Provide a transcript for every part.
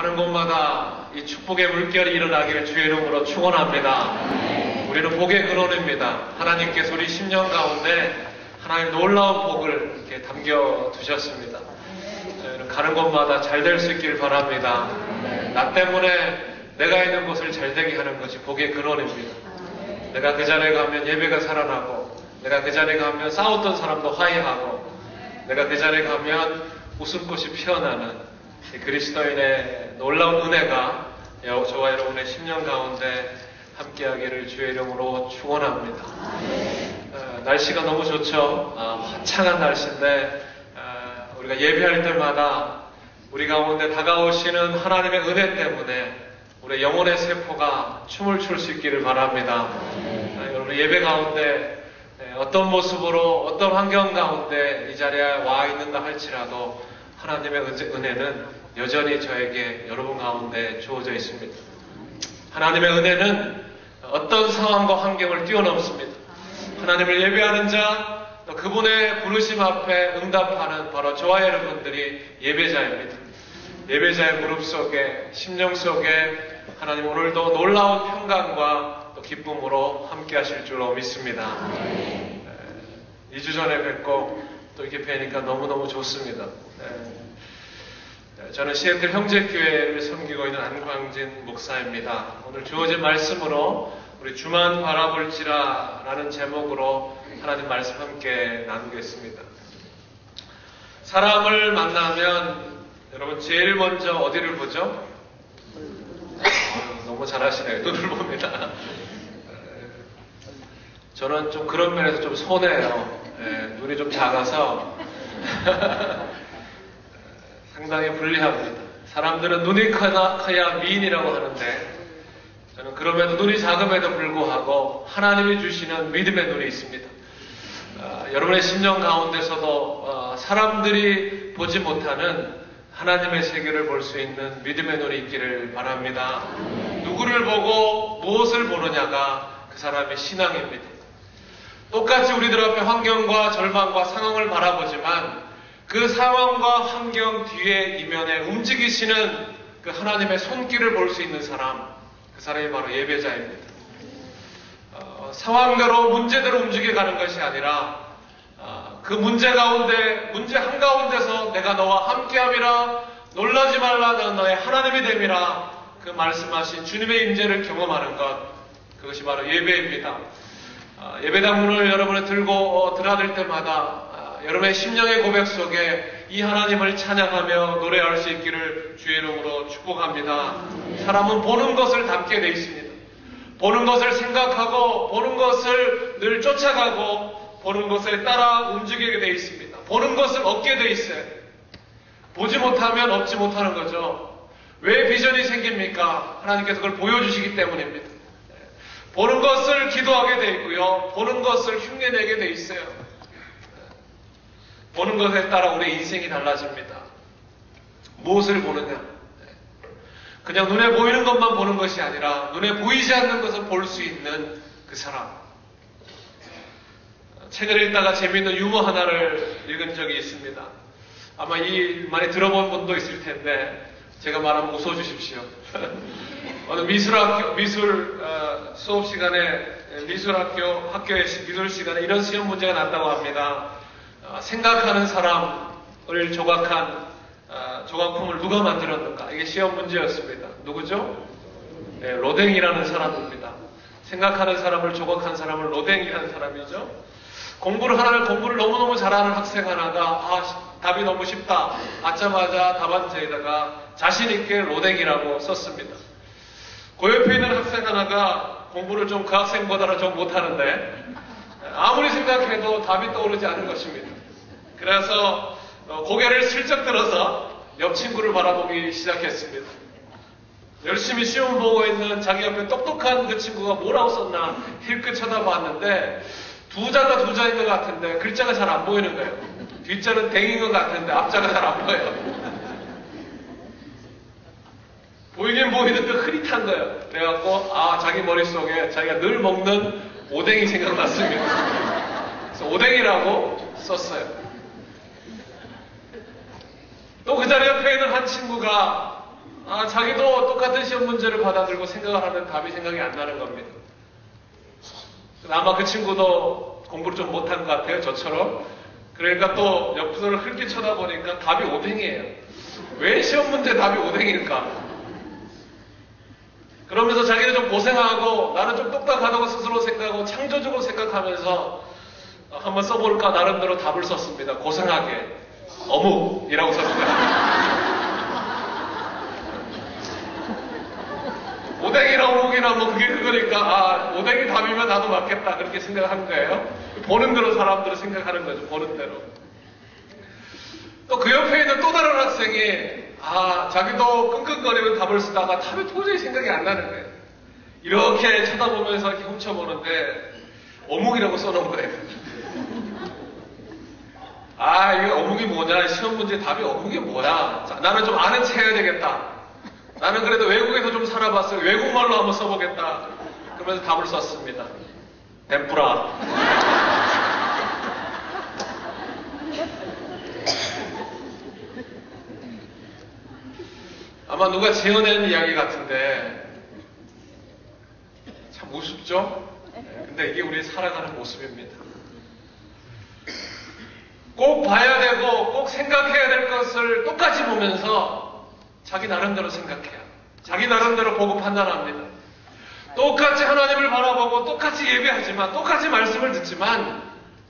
가는 곳마다 이 축복의 물결이 일어나기를 주의 이름으로 축원합니다. 우리는 복의 근원입니다. 하나님께서 우리 10년 가운데 하나님 놀라운 복을 이렇게 담겨 두셨습니다. 저희는 가는 곳마다 잘 될 수 있길 바랍니다. 나 때문에 내가 있는 곳을 잘 되게 하는 것이 복의 근원입니다. 내가 그 자리에 가면 예배가 살아나고, 내가 그 자리에 가면 싸웠던 사람도 화해하고, 내가 그 자리에 가면 웃음꽃이 피어나는 이 그리스도인의 놀라운 은혜가 저와 여러분의 10년 가운데 함께하기를 주의 이름으로 축원합니다. 날씨가 너무 좋죠. 화창한 날씨인데 우리가 예배할 때마다 우리 가운데 다가오시는 하나님의 은혜 때문에 우리 영혼의 세포가 춤을 출 수 있기를 바랍니다. 여러분 예배 가운데 어떤 모습으로 어떤 환경 가운데 이 자리에 와 있는가 할지라도 하나님의 은혜는 여전히 저에게 여러분 가운데 주어져 있습니다. 하나님의 은혜는 어떤 상황과 환경을 뛰어넘습니다. 하나님을 예배하는 자, 또 그분의 부르심 앞에 응답하는 바로 저와 여러분들이 예배자입니다. 예배자의 무릎 속에, 심령 속에 하나님 오늘도 놀라운 평강과 또 기쁨으로 함께 하실 줄로 믿습니다. 2주 전에 뵙고 또 이렇게 뵈니까 너무너무 좋습니다. 저는 시애틀 형제교회를 섬기고 있는 안광진 목사입니다. 오늘 주어진 말씀으로 우리 주만 바라볼지라 라는 제목으로 하나님 말씀 함께 나누겠습니다. 사람을 만나면 여러분 제일 먼저 어디를 보죠? 너무 잘하시네요. 눈을 봅니다. 저는 좀 그런 면에서 좀 손해요. 눈이 좀 작아서 상당히 불리합니다. 사람들은 눈이 커야 미인이라고 하는데 저는 그럼에도 눈이 작음에도 불구하고 하나님이 주시는 믿음의 눈이 있습니다. 여러분의 심령 가운데서도 사람들이 보지 못하는 하나님의 세계를 볼 수 있는 믿음의 눈이 있기를 바랍니다. 누구를 보고 무엇을 보느냐가 그 사람의 신앙입니다. 똑같이 우리들 앞에 환경과 절망과 상황을 바라보지만 그 상황과 환경 뒤에 이면에 움직이시는 그 하나님의 손길을 볼 수 있는 사람, 그 사람이 바로 예배자입니다. 상황대로 문제대로 움직여가는 것이 아니라 그 문제 가운데, 문제 한가운데서 내가 너와 함께함이라 놀라지 말라 나는 너의 하나님이 됨이라 그 말씀하신 주님의 임재를 경험하는 것, 그것이 바로 예배입니다. 예배당 문을 여러분이 들고 드나들 때마다 여러분의 심령의 고백 속에 이 하나님을 찬양하며 노래할 수 있기를 주의 이름으로 축복합니다. 사람은 보는 것을 닮게 되어 있습니다. 보는 것을 생각하고 보는 것을 늘 쫓아가고 보는 것에 따라 움직이게 되어 있습니다. 보는 것을 얻게 되어 있어요. 보지 못하면 얻지 못하는 거죠. 왜 비전이 생깁니까? 하나님께서 그걸 보여주시기 때문입니다. 보는 것을 기도하게 되어 있고요. 보는 것을 흉내내게 되어 있어요. 보는 것에 따라 우리의 인생이 달라집니다. 무엇을 보느냐? 그냥 눈에 보이는 것만 보는 것이 아니라 눈에 보이지 않는 것을 볼 수 있는 그 사람. 책을 읽다가 재미있는 유머 하나를 읽은 적이 있습니다. 아마 이 많이 들어본 분도 있을 텐데 제가 말하면 웃어주십시오. 어느 미술 수업 시간에 학교의 미술 시간에 이런 시험 문제가 났다고 합니다. 생각하는 사람을 조각한 조각품을 누가 만들었는가? 이게 시험 문제였습니다. 누구죠? 로댕이라는 사람입니다. 생각하는 사람을 조각한 사람을 로댕이라는 사람이죠. 공부를 너무너무 잘하는 학생 하나가 답이 너무 쉽다. 받자마자 답안지에다가 자신있게 로댕이라고 썼습니다. 그 옆에 있는 학생 하나가 공부를 좀 그 학생보다는 좀 못하는데 아무리 생각해도 답이 떠오르지 않은 것입니다. 그래서 고개를 슬쩍 들어서 옆 친구를 바라보기 시작했습니다. 열심히 시험 보고 있는 자기 옆에 똑똑한 그 친구가 뭐라고 썼나 힐끗 쳐다봤는데 두 자가 두 자인 것 같은데 글자가 잘 안 보이는 거예요. 뒷자는 댕인 것 같은데 앞자가 잘 안 보여요. 보이긴 보이는데 흐릿한 거예요. 그래갖고 자기 머릿속에 자기가 늘 먹는 오뎅이 생각났습니다. 그래서 오뎅이라고 썼어요. 또 그 자리 옆에 있는 한 친구가 자기도 똑같은 시험 문제를 받아들고 생각을 하면 답이 생각이 안 나는 겁니다. 아마 그 친구도 공부를 좀 못한 것 같아요, 저처럼. 그러니까 또 옆으로 흘게 쳐다보니까 답이 오뎅이에요. 왜 시험 문제 답이 오뎅일까? 그러면서 자기는 좀 고생하고 나는 좀 똑똑하다고 스스로 생각하고 창조적으로 생각하면서 한번 써볼까 나름대로 답을 썼습니다. 고생하게. 어묵이라고 썼어요. 오뎅이나 어묵이나 뭐 그게 그거니까 오뎅이 답이면 나도 맞겠다 그렇게 생각한 거예요. 보는 대로 사람들은 생각하는 거죠. 보는 대로. 또 그 옆에 있는 또 다른 학생이 자기도 끙끙거리고 답을 쓰다가 답이 도저히 생각이 안 나는 거예요. 이렇게 쳐다보면서 이렇게 훔쳐보는데 어묵이라고 써놓은 거예요. 이거 어묵이 뭐냐? 시험 문제 답이 어묵이 뭐야? 자, 나는 좀 아는 체 해야 되겠다. 나는 그래도 외국에서 좀 살아봤어요. 외국말로 한번 써보겠다. 그러면서 답을 썼습니다. 덴푸라. 아마 누가 지어낸 이야기 같은데 참 우습죠? 근데 이게 우리 살아가는 모습입니다. 꼭 봐야 되고 꼭 생각해야 될 것을 똑같이 보면서 자기 나름대로 생각해요. 자기 나름대로 보고 판단합니다. 똑같이 하나님을 바라보고 똑같이 예배하지만 똑같이 말씀을 듣지만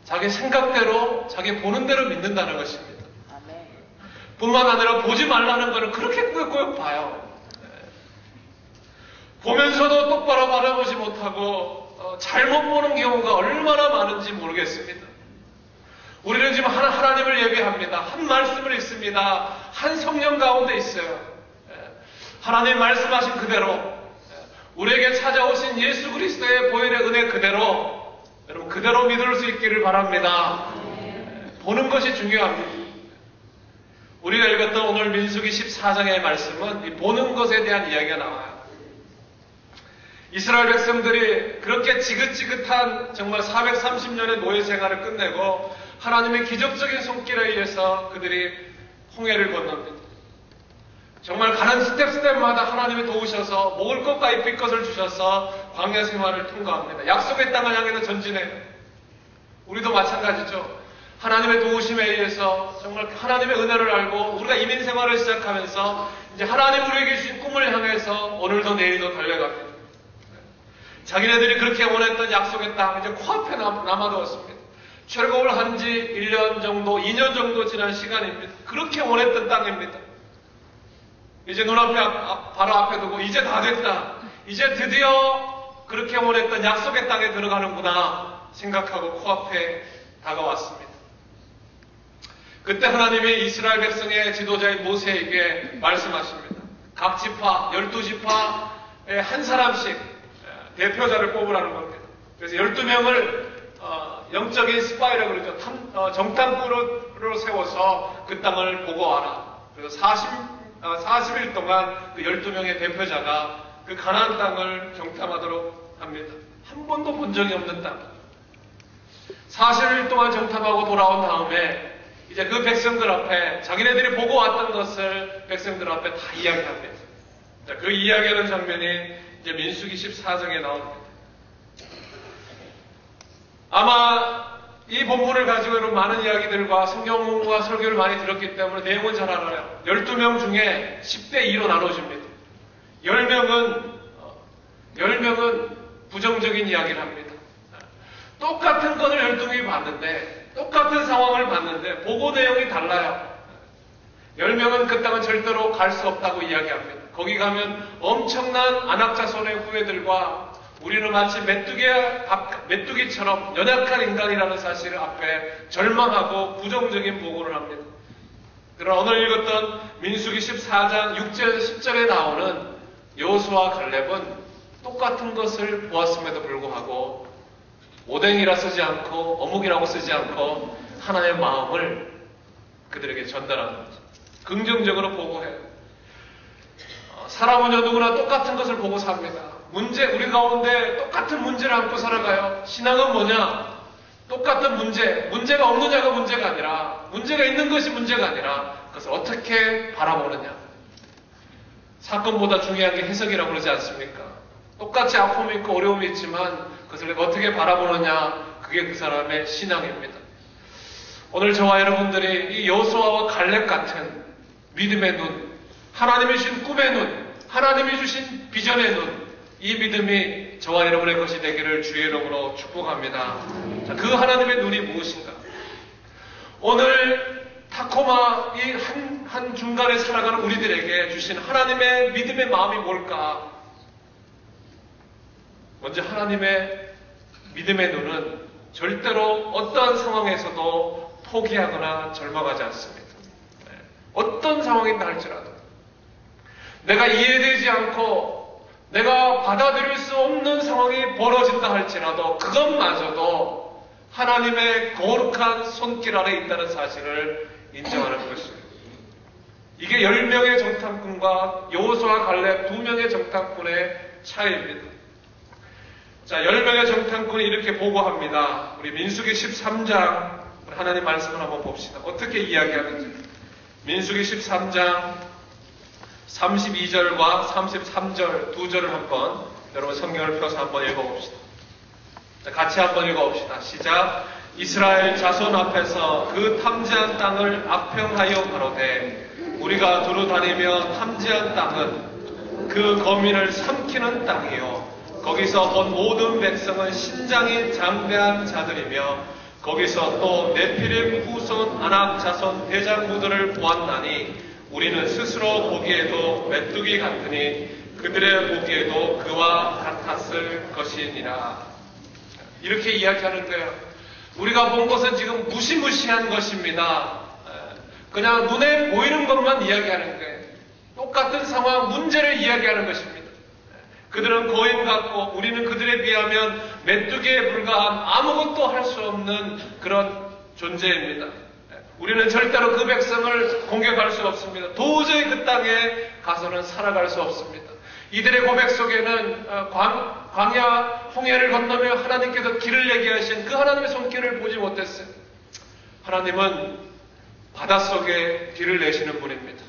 자기 생각대로 자기 보는 대로 믿는다는 것입니다. 뿐만 아니라 보지 말라는 것은 그렇게 꾸역꾸역 봐요. 보면서도 똑바로 바라보지 못하고 잘못 보는 경우가 얼마나 많은지 모르겠습니다. 우리는 지금 하나님을 예배합니다. 한 말씀을 읽습니다. 한 성령 가운데 있어요. 하나님 말씀하신 그대로 우리에게 찾아오신 예수 그리스도의 보혈의 은혜 그대로 여러분 그대로 믿을 수 있기를 바랍니다. 보는 것이 중요합니다. 우리가 읽었던 오늘 민수기 14장의 말씀은 이 보는 것에 대한 이야기가 나와요. 이스라엘 백성들이 그렇게 지긋지긋한 정말 430년의 노예 생활을 끝내고 하나님의 기적적인 손길에 의해서 그들이 홍해를 건넙니다. 정말 가는 스텝마다 하나님이 도우셔서 먹을 것과 입힐 것을 주셔서 광야 생활을 통과합니다. 약속의 땅을 향해서 전진해요. 우리도 마찬가지죠. 하나님의 도우심에 의해서 정말 하나님의 은혜를 알고 우리가 이민 생활을 시작하면서 이제 하나님 우리에게 주신 꿈을 향해서 오늘도 내일도 달려갑니다. 자기네들이 그렇게 원했던 약속의 땅 이제 코앞에 남아두었습니다. 출국을 한 지 1년 정도, 2년 정도 지난 시간입니다. 그렇게 원했던 땅입니다. 이제 눈앞에 바로 앞에 두고 이제 다 됐다. 이제 드디어 그렇게 원했던 약속의 땅에 들어가는구나 생각하고 코앞에 다가왔습니다. 그때 하나님이 이스라엘 백성의 지도자인 모세에게 말씀하십니다. 각 지파, 12지파에 한 사람씩 대표자를 뽑으라는 겁니다. 그래서 12명을 영적인 스파이라고 그러죠. 정탐꾼으로 세워서 그 땅을 보고 와라. 그래서 40일 동안 그 12명의 대표자가 그 가나안 땅을 정탐하도록 합니다. 한 번도 본 적이 없는 땅. 40일 동안 정탐하고 돌아온 다음에 이제 그 백성들 앞에 자기네들이 보고 왔던 것을 백성들 앞에 다 이야기합니다. 자, 그 이야기하는 장면이 이제 민수기 14장에 나옵니다. 아마 이 본문을 가지고 여러분 많은 이야기들과 성경 공부와 설교를 많이 들었기 때문에 내용은 잘 알아요. 12명 중에 10대 2로 나눠집니다. 10명은 부정적인 이야기를 합니다. 똑같은 것을 12명이 봤는데 똑같은 상황을 봤는데 보고 내용이 달라요. 10명은 그 땅은 절대로 갈 수 없다고 이야기합니다. 거기 가면 엄청난 안악자손의 후예들과 우리는 마치 메뚜기처럼 연약한 인간이라는 사실 앞에 절망하고 부정적인 보고를 합니다. 그러나 오늘 읽었던 민수기 14장 6절 10절에 나오는 여호수아와 갈렙은 똑같은 것을 보았음에도 불구하고 오뎅이라 쓰지 않고 어묵이라고 쓰지 않고 하나님의 마음을 그들에게 전달하는 거죠. 긍정적으로 보고해요. 사람은요 누구나 똑같은 것을 보고 삽니다. 우리 가운데 똑같은 문제를 안고 살아가요. 신앙은 뭐냐? 똑같은 문제가 없느냐가 문제가 아니라 문제가 있는 것이 문제가 아니라 그것을 어떻게 바라보느냐. 사건보다 중요한 게 해석이라고 그러지 않습니까? 똑같이 아픔이 있고 어려움이 있지만 그것을 내가 어떻게 바라보느냐, 그게 그 사람의 신앙입니다. 오늘 저와 여러분들이 이 여호수아와 갈렙 같은 믿음의 눈, 하나님이 주신 꿈의 눈, 하나님이 주신 비전의 눈, 이 믿음이 저와 여러분의 것이 되기를 주의 이름으로 축복합니다. 자, 그 하나님의 눈이 무엇인가? 오늘 타코마 이 한 중간에 살아가는 우리들에게 주신 하나님의 믿음의 마음이 뭘까? 먼저 하나님의 믿음의 눈은 절대로 어떠한 상황에서도 포기하거나 절망하지 않습니다. 어떤 상황이다 할지라도 내가 이해되지 않고 내가 받아들일 수 없는 상황이 벌어진다 할지라도 그것마저도 하나님의 거룩한 손길 아래 있다는 사실을 인정하는 것입니다. 이게 10명의 정탐꾼과 여호수아 갈렙 2명의 정탐꾼의 차이입니다. 자, 10명의 정탐꾼이 이렇게 보고합니다. 우리 민수기 13장 하나님 말씀을 한번 봅시다. 어떻게 이야기하는지. 민수기 13장 32절과 33절 두 절을 한번 여러분 성경을 펴서 한번 읽어봅시다. 자, 같이 한번 읽어봅시다. 시작. 이스라엘 자손 앞에서 그 탐지한 땅을 악평하여 가로되 우리가 두루 다니며 탐지한 땅은 그 거민을 삼키는 땅이요 거기서 본 모든 백성은 신장이 장대한 자들이며 거기서 또 네피림 후손 아낙 자손 대장부들을 보았나니 우리는 스스로 보기에도 메뚜기 같으니 그들의 보기에도 그와 같았을 것이니라. 이렇게 이야기하는 거예요. 우리가 본 것은 지금 무시무시한 것입니다. 그냥 눈에 보이는 것만 이야기하는 거예요. 똑같은 상황, 문제를 이야기하는 것입니다. 그들은 거인 같고 우리는 그들에 비하면 메뚜기에 불과한 아무것도 할 수 없는 그런 존재입니다. 우리는 절대로 그 백성을 공격할 수 없습니다. 도저히 그 땅에 가서는 살아갈 수 없습니다. 이들의 고백 속에는 광야 홍해를 건너며 하나님께서 길을 얘기하신 그 하나님의 손길을 보지 못했어요. 하나님은 바닷속에 길을 내시는 분입니다.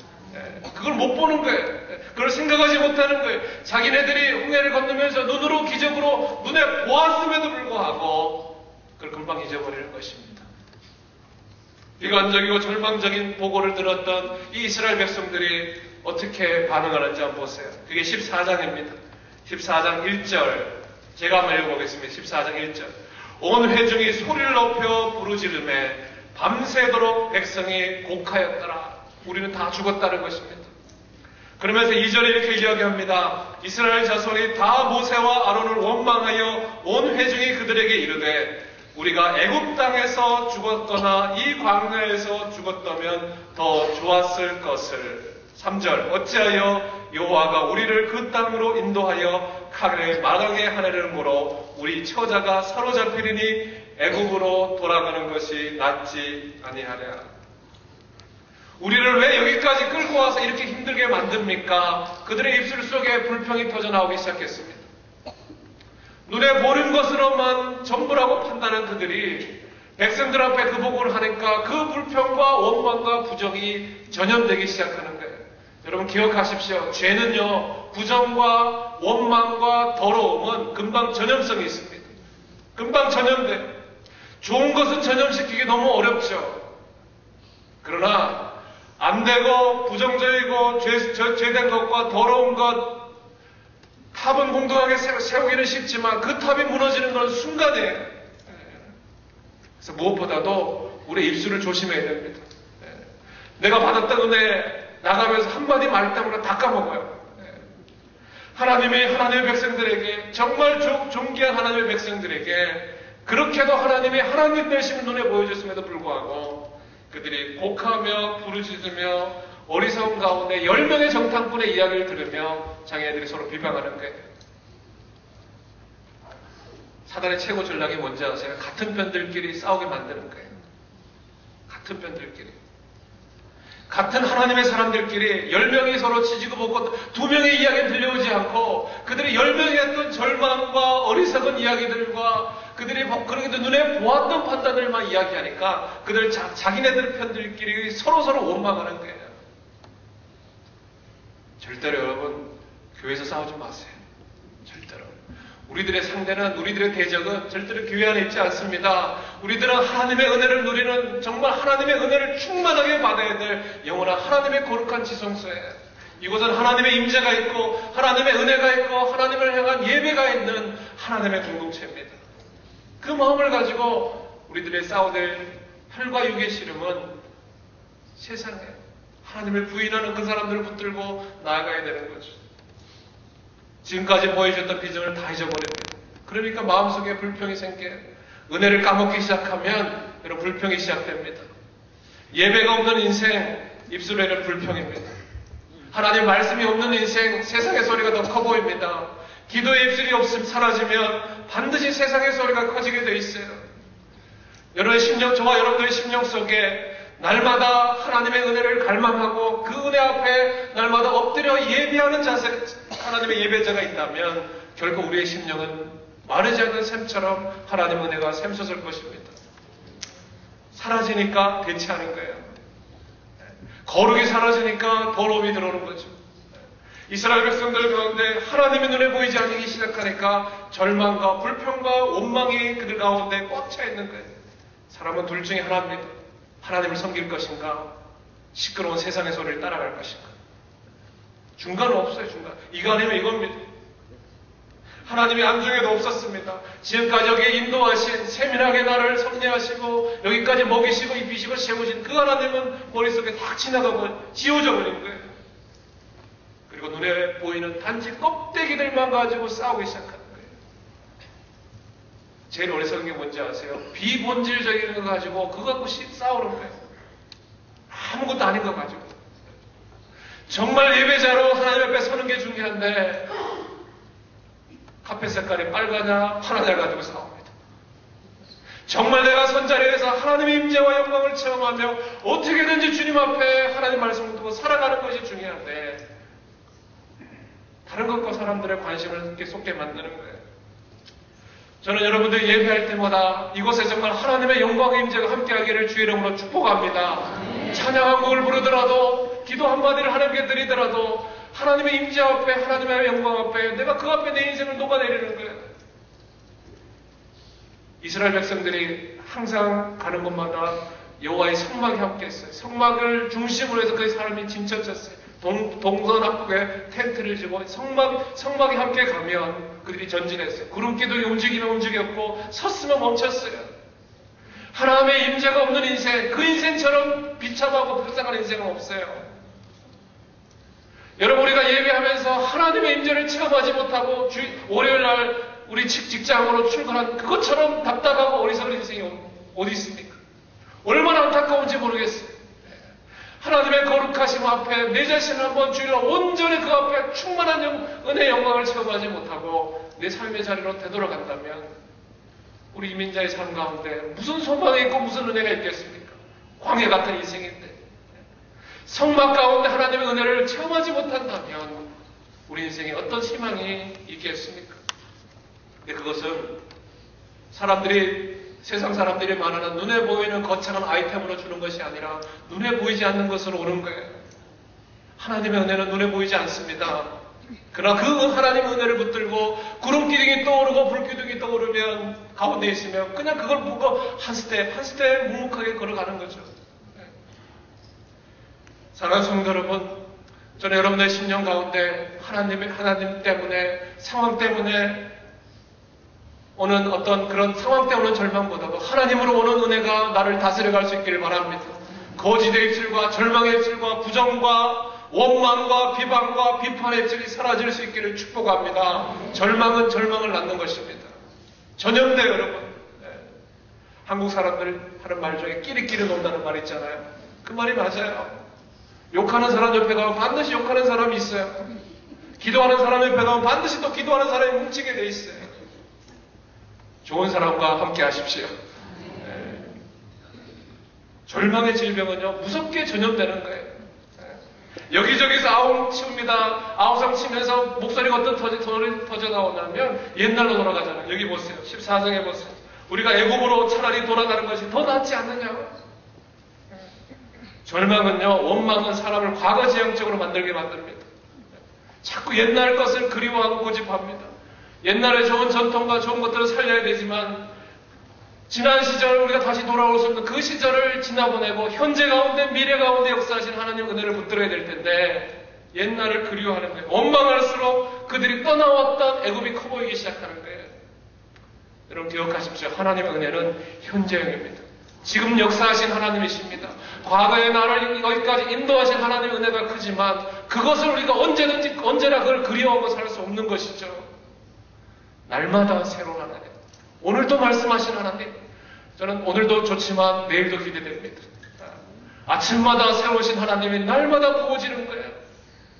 그걸 못 보는 거예요. 그걸 생각하지 못하는 거예요. 자기네들이 홍해를 건너면서 눈으로 기적으로 눈에 보았음에도 불구하고 그걸 금방 잊어버리는 것입니다. 비관적이고 절망적인 보고를 들었던 이 이스라엘 백성들이 어떻게 반응하는지 한번 보세요. 그게 14장입니다. 14장 1절 제가 한번 읽어보겠습니다. 14장 1절 온 회중이 소리를 높여 부르짖으매 밤새도록 백성이 곡하였더라. 우리는 다 죽었다는 것입니다. 그러면서 2절에 이렇게 이야기합니다. 이스라엘 자손이 다 모세와 아론을 원망하여 온 회중이 그들에게 이르되 우리가 애굽 땅에서 죽었거나 이 광야에서 죽었다면 더 좋았을 것을. 3절 어찌하여 여호와가 우리를 그 땅으로 인도하여 칼을 마당에 하내려므로 우리 처자가 사로잡히리니 애굽으로 돌아가는 것이 낫지 아니하랴. 우리를 왜 여기까지 끌고 와서 이렇게 힘들게 만듭니까? 그들의 입술 속에 불평이 터져나오기 시작했습니다. 눈에 보는 것으로만 전부라고 판단한 그들이 백성들 앞에 그 보고를 하니까 그 불평과 원망과 부정이 전염되기 시작하는 거예요. 여러분 기억하십시오. 죄는요, 부정과 원망과 더러움은 금방 전염성이 있습니다. 금방 전염돼요. 좋은 것은 전염시키기 너무 어렵죠. 그러나 안 되고 부정적이고 죄된 것과 더러운 것 탑은 공동하게 세우기는 쉽지만 그 탑이 무너지는 건 순간이에요. 그래서 무엇보다도 우리 입술을 조심해야 됩니다. 내가 받았던 은혜 나가면서 한마디 말 때문에 다 까먹어요. 하나님의 백성들에게 정말 존귀한 하나님의 백성들에게 그렇게도 하나님이 하나님 되시는 눈에 보여줬음에도 불구하고 그들이 곡하며 부르짖으며 어리석은 가운데 10명의 정탐꾼의 이야기를 들으며 자기네들이 서로 비방하는 거예요. 사단의 최고 전략이 뭔지 아세요? 같은 편들끼리 싸우게 만드는 거예요. 같은 편들끼리. 같은 하나님의 사람들끼리 10명이 서로 치지고 볶고 2명의 이야기는 들려오지 않고 그들이 10명이 했던 절망과 어리석은 이야기들과 그들이 그러기도 눈에 보았던 판단들만 이야기하니까 그들 자기네들 편들끼리 서로 원망하는 거예요. 절대로 여러분 교회에서 싸우지 마세요. 절대로. 우리들의 상대는, 우리들의 대적은 절대로 교회 안에 있지 않습니다. 우리들은 하나님의 은혜를 누리는, 정말 하나님의 은혜를 충만하게 받아야 될 영원한 하나님의 거룩한 지성소예요. 이곳은 하나님의 임재가 있고 하나님의 은혜가 있고 하나님을 향한 예배가 있는 하나님의 공동체입니다. 그 마음을 가지고 우리들의 싸워될 혈과 육의 씨름은 세상에 하나님을 부인하는 그 사람들을 붙들고 나아가야 되는 거죠. 지금까지 보여줬던 비전을 다 잊어버립니다. 그러니까 마음속에 불평이 생겨요. 은혜를 까먹기 시작하면 여러분 불평이 시작됩니다. 예배가 없는 인생, 입술에는 불평입니다. 하나님 말씀이 없는 인생, 세상의 소리가 더 커 보입니다. 기도의 입술이 없음 사라지면 반드시 세상의 소리가 커지게 돼 있어요. 여러분의 심령, 저와 여러분들의 심령 속에 날마다 하나님의 은혜를 갈망하고 그 은혜 앞에 날마다 엎드려 예배하는 자세, 하나님의 예배자가 있다면 결코 우리의 심령은 마르지 않는 샘처럼 하나님의 은혜가 샘솟을 것입니다. 사라지니까 대체하는 거예요. 거룩이 사라지니까 더러움이 들어오는 거죠. 이스라엘 백성들 가운데 하나님의 눈에 보이지 않기 시작하니까 절망과 불평과 원망이 그들 가운데 꽉 차 있는 거예요. 사람은 둘 중에 하나입니다. 하나님을 섬길 것인가, 시끄러운 세상의 소리를 따라갈 것인가. 중간은 없어요. 중간. 이거 아니면 이겁니다. 하나님이 안중에도 없었습니다. 지금까지 여기에 인도하신, 세밀하게 나를 섭리하시고 여기까지 먹이시고 입히시고 세우신 그 하나님은 머릿속에 다 지나가고 지워져 버린 거예요. 그리고 눈에 보이는 단지 껍데기들만 가지고 싸우기 시작하는 거예요. 제일 어리석은 게 뭔지 아세요? 비본질적인 거 가지고 그거 갖고 싸우는 거예요. 아무것도 아닌 거 가지고. 정말 예배자로 하나님 앞에 서는 게 중요한데 카페 색깔이 빨가냐 파라냐 가지고 싸웁니다. 정말 내가 선자리에서 하나님의 임재와 영광을 체험하며 어떻게든지 주님 앞에 하나님 말씀을 두고 살아가는 것이 중요한데 다른 것과 사람들의 관심을 쏟게 만드는 거예요. 저는 여러분들 예배할 때마다 이곳에 정말 하나님의 영광의 임재가 함께하기를 주의 이름으로 축복합니다. 찬양 한 곡을 부르더라도 기도 한마디를 하나님께 드리더라도 하나님의 임재 앞에, 하나님의 영광 앞에 내가 그 앞에 내 인생을 녹아내리는 거예요. 이스라엘 백성들이 항상 가는 곳마다 여호와의 성막이 함께했어요. 성막을 중심으로 해서 그 사람이 진천쳤어요. 동서남북에 텐트를 지고 성막이 함께 가면 그들이 전진했어요. 구름기둥이 움직이면 움직였고 섰으면 멈췄어요. 하나님의 임재가 없는 인생, 그 인생처럼 비참하고 불쌍한 인생은 없어요. 여러분 우리가 예배하면서 하나님의 임재를 체험하지 못하고 월요일날 우리 직장으로 출근한 그것처럼 답답하고 어리석은 인생이 어디 있습니까? 얼마나 안타까운지 모르겠어요. 하나님의 거룩하심 앞에 내 자신을 한번 주일날 온전히 그 앞에 충만한 은혜의 영광을 체험하지 못하고 내 삶의 자리로 되돌아간다면 우리 이민자의 삶 가운데 무슨 소망이 있고 무슨 은혜가 있겠습니까? 광야 같은 인생인데 성막 가운데 하나님의 은혜를 체험하지 못한다면 우리 인생에 어떤 희망이 있겠습니까? 근데 그것은 세상 사람들이 말하는 눈에 보이는 거창한 아이템으로 주는 것이 아니라 눈에 보이지 않는 것으로 오는 거예요. 하나님의 은혜는 눈에 보이지 않습니다. 그러나 그 하나님의 은혜를 붙들고 구름기둥이 떠오르고 불기둥이 떠오르면 가운데 있으면 그냥 그걸 보고 한 스텝 묵묵하게 걸어가는 거죠. 사랑하는 성도 여러분, 저는 여러분의 심령 가운데 하나님 때문에, 상황 때문에 오는 어떤 그런 상황 때문에 오는 절망보다도 하나님으로 오는 은혜가 나를 다스려갈 수 있기를 바랍니다. 거짓의 입술과 절망의 입술과 부정과 원망과 비방과 비판의 입술이 사라질 수 있기를 축복합니다. 절망은 절망을 낳는 것입니다. 전염돼요, 여러분. 네. 한국 사람들 하는 말 중에 끼리끼리 논다는 말 있잖아요. 그 말이 맞아요. 욕하는 사람 옆에 가면 반드시 욕하는 사람이 있어요. 기도하는 사람 옆에 가면 반드시 또 기도하는 사람이 뭉치게 돼 있어요. 좋은 사람과 함께 하십시오. 네. 절망의 질병은요, 무섭게 전염되는 거예요. 네. 여기저기서 아웅 치웁니다. 아우성 치면서 목소리가 어떤 터져 나오냐면 옛날로 돌아가잖아요. 여기 보세요. 14장에 보세요. 우리가 애굽으로 차라리 돌아가는 것이 더 낫지 않느냐. 절망은요, 원망은 사람을 과거지향적으로 만들게 만듭니다. 자꾸 옛날 것을 그리워하고 고집합니다. 옛날에 좋은 전통과 좋은 것들을 살려야 되지만 지난 시절 우리가 다시 돌아올 수 없는 그 시절을 지나보내고 현재 가운데 미래 가운데 역사하신 하나님 은혜를 붙들어야 될 텐데 옛날을 그리워하는 거예요. 원망할수록 그들이 떠나왔던 애굽이 커 보이기 시작하는 거예요. 여러분 기억하십시오. 하나님의 은혜는 현재형입니다. 지금 역사하신 하나님이십니다. 과거의 나를 여기까지 인도하신 하나님의 은혜가 크지만 그것을 우리가 언제든지 언제나 그걸 그리워하고 살 수 없는 것이죠. 날마다 새로운 하나님. 오늘도 말씀하신 하나님. 저는 오늘도 좋지만 내일도 기대됩니다. 아침마다 새로우신 하나님이 날마다 부어지는 거예요.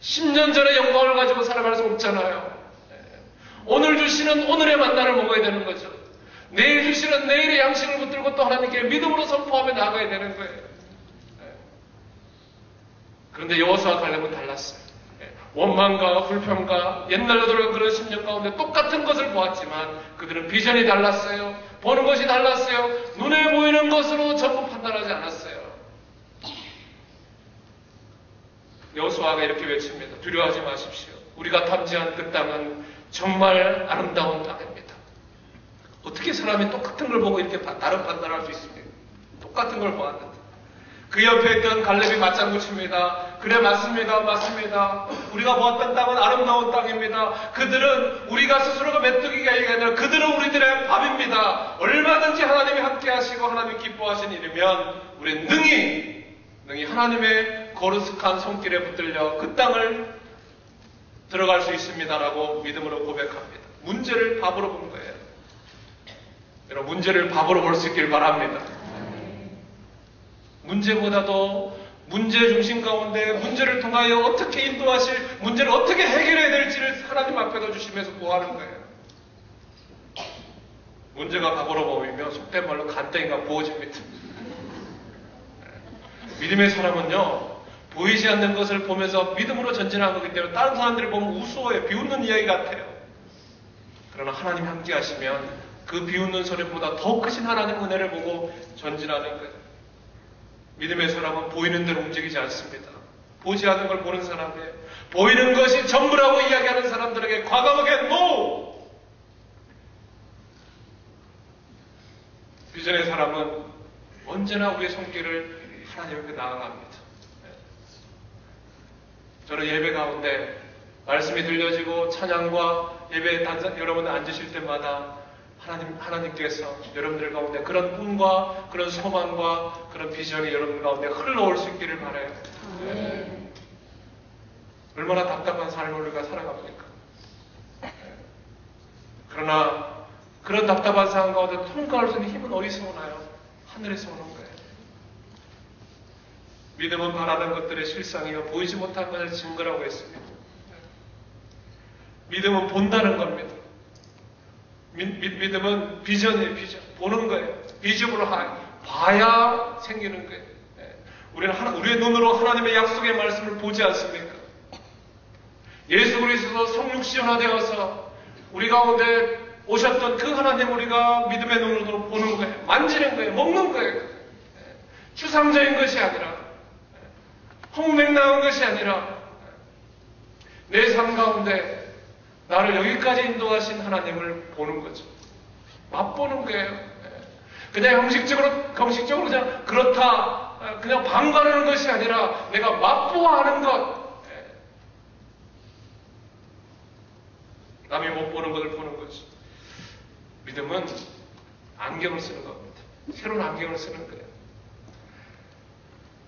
10년 전의 영광을 가지고 살아갈 수 없잖아요. 오늘 주시는 오늘의 만나를 먹어야 되는 거죠. 내일 주시는 내일의 양식을 붙들고 또 하나님께 믿음으로 선포하며 나아가야 되는 거예요. 그런데 여호수아 갈렙은 달랐어요. 원망과 불평과 옛날로 돌아간 그런 10년 가운데 똑같은 것을 보았지만 그들은 비전이 달랐어요. 보는 것이 달랐어요. 눈에 보이는 것으로 전부 판단하지 않았어요. 여호수아가 이렇게 외칩니다. 두려워하지 마십시오. 우리가 탐지한 그 땅은 정말 아름다운 땅입니다. 어떻게 사람이 똑같은 걸 보고 이렇게 다른 판단할 수 있습니까? 똑같은 걸 보았는데 그 옆에 있던 갈렙이 맞장구 칩니다. 그래 맞습니다. 맞습니다. 우리가 보았던 땅은 아름다운 땅입니다. 그들은 우리가 스스로가 메뚜기가 아니라 그들은 우리들의 밥입니다. 얼마든지 하나님이 함께 하시고 하나님이 기뻐하신 일이면 우리는 능히 하나님의 거룩한 손길에 붙들려 그 땅을 들어갈 수 있습니다라고 믿음으로 고백합니다. 문제를 밥으로 본 거예요. 여러분 문제를 밥으로 볼 수 있길 바랍니다. 문제보다도 문제 중심 가운데 문제를 통하여 어떻게 인도하실, 문제를 어떻게 해결해야 될지를 하나님 앞에 두시면서 구하는 거예요. 문제가 밥으로 보이면 속된 말로 간땡이가 부어집니다. 믿음의 사람은요, 보이지 않는 것을 보면서 믿음으로 전진하는 거기 때문에 다른 사람들이 보면 우스워요. 비웃는 이야기 같아요. 그러나 하나님 함께 하시면 그 비웃는 소리보다 더 크신 하나님 은혜를 보고 전진하는 거예요. 믿음의 사람은 보이는 대로 움직이지 않습니다. 보지 않는 걸 보는 사람이에요. 보이는 것이 전부라고 이야기하는 사람들에게 과감하게 NO! 비전의 사람은 언제나 우리의 손길을 하나님께 나아갑니다. 저는 예배 가운데 말씀이 들려지고 찬양과 예배 단상 여러분 앉으실 때마다 하나님께서 여러분들 가운데 그런 꿈과 그런 소망과 그런 비전이 여러분 가운데 흘러올 수 있기를 바라요. 네. 얼마나 답답한 삶을 우리가 살아갑니까? 네. 그러나 그런 답답한 상황 가운데 통과할 수 있는 힘은 어디서 오나요? 하늘에서 오는 거예요. 믿음은 바라는 것들의 실상이요 보이지 못한 것을 증거라고 했습니다. 믿음은 본다는 겁니다. 믿음은 비전이에요. 비전. 보는 거예요. 비전으로 봐야 생기는 거예요. 우리는 우리의 눈으로 하나님의 약속의 말씀을 보지 않습니까? 예수 그리스도 성육신화되어서 우리 가운데 오셨던 그 하나님 우리가 믿음의 눈으로 보는 거예요. 만지는 거예요. 먹는 거예요. 추상적인 것이 아니라 홍맹나은 것이 아니라 내 삶 가운데 나를 여기까지 인도하신 하나님을 보는 거죠. 맛보는 거예요. 그냥 형식적으로 그냥 그렇다, 그냥 방관하는 것이 아니라 내가 맛보아하는 것. 남이 못 보는 것을 보는 거죠. 믿음은 안경을 쓰는 겁니다. 새로운 안경을 쓰는 거예요.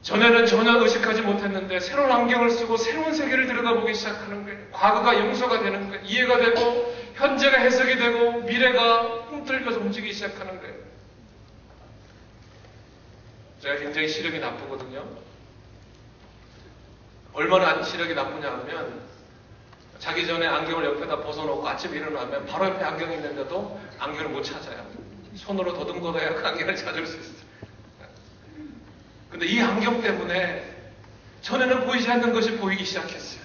전에는 전혀 의식하지 못했는데 새로운 안경을 쓰고 새로운 세계를 들여다보기 시작하는 거예요. 과거가 용서가 되는 거예요. 이해가 되고 현재가 해석이 되고 미래가 꿈틀겨서 움직이기 시작하는 거예요. 제가 굉장히 시력이 나쁘거든요. 얼마나 시력이 나쁘냐 하면 자기 전에 안경을 옆에다 벗어놓고 아침에 일어나면 바로 옆에 안경이 있는데도 안경을 못 찾아요. 손으로 더듬거려야 그 안경을 찾을 수 있어요. 근데 이 안경 때문에 전에는 보이지 않는 것이 보이기 시작했어요.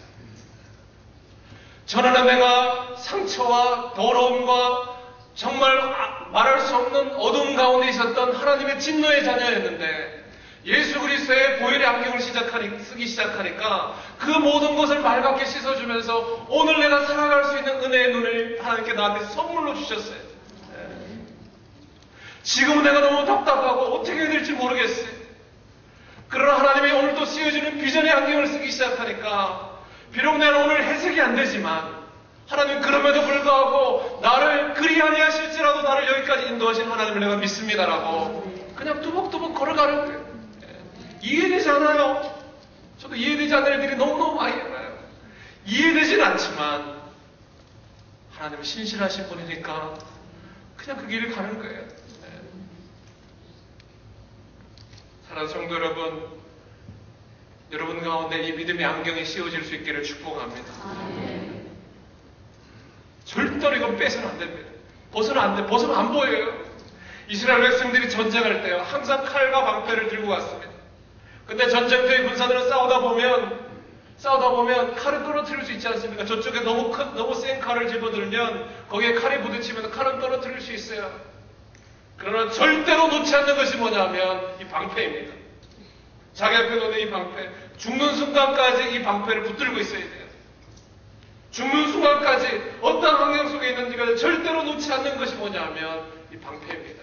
전에는 내가 상처와 더러움과 정말 말할 수 없는 어두운 가운데 있었던 하나님의 진노의 자녀였는데 예수 그리스도의 보혈의 안경을 쓰기 시작하니까 그 모든 것을 맑게 씻어주면서 오늘 내가 살아갈 수 있는 은혜의 눈을 하나님께 나한테 선물로 주셨어요. 지금은 내가 너무 답답하고 어떻게 해야 될지 모르겠어요. 그러나 하나님이 오늘 또 씌워주는 비전의 안경을 쓰기 시작하니까 비록 내가 오늘 해석이 안 되지만 하나님 그럼에도 불구하고 나를 그리 아니하실지라도 나를 여기까지 인도하신 하나님을 내가 믿습니다라고 그냥 두벅두벅 걸어가는 거예요. 이해되지 않아요? 저도 이해되지 않는 일들이 너무너무 많이 일어나요. 이해되진 않지만 하나님은 신실하신 분이니까 그냥 그 길을 가는 거예요. 사랑하는 성도 여러분, 여러분 가운데 이 믿음의 안경이 씌워질 수 있기를 축복합니다. 절대로 이건 빼서는 안 됩니다. 벗으면 안 돼. 벗으면 안 보여요. 이스라엘 백성들이 전쟁할 때요, 항상 칼과 방패를 들고 갔습니다. 근데 전쟁터의 군사들은 싸우다 보면 칼을 떨어뜨릴 수 있지 않습니까? 저쪽에 너무 센 칼을 집어들면 거기에 칼이 부딪히면 칼은 떨어뜨릴 수 있어요. 그러나 절대로 놓지 않는 것이 뭐냐면 이 방패입니다. 자기 앞에 놓는 이 방패. 죽는 순간까지 이 방패를 붙들고 있어야 돼요. 죽는 순간까지 어떤 환경 속에 있는지가 절대로 놓지 않는 것이 뭐냐면 이 방패입니다.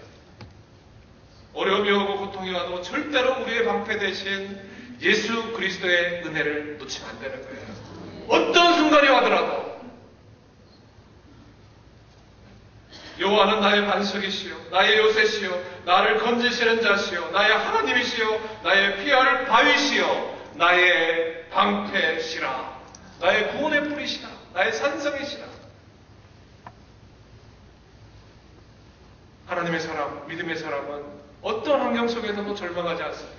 어려움이 오고 고통이 와도 절대로 우리의 방패 대신 예수 그리스도의 은혜를 놓치면 안 되는 거예요. 어떤 순간이 와더라도 여호와는 나의 반석이시요 나의 요새시요 나를 건지시는 자시요 나의 하나님이시요 나의 피할 바위시요 나의 방패시라 나의 구원의 뿌리시라 나의 산성이시라. 하나님의 사람, 믿음의 사람은 어떤 환경 속에서도 절망하지 않습니다.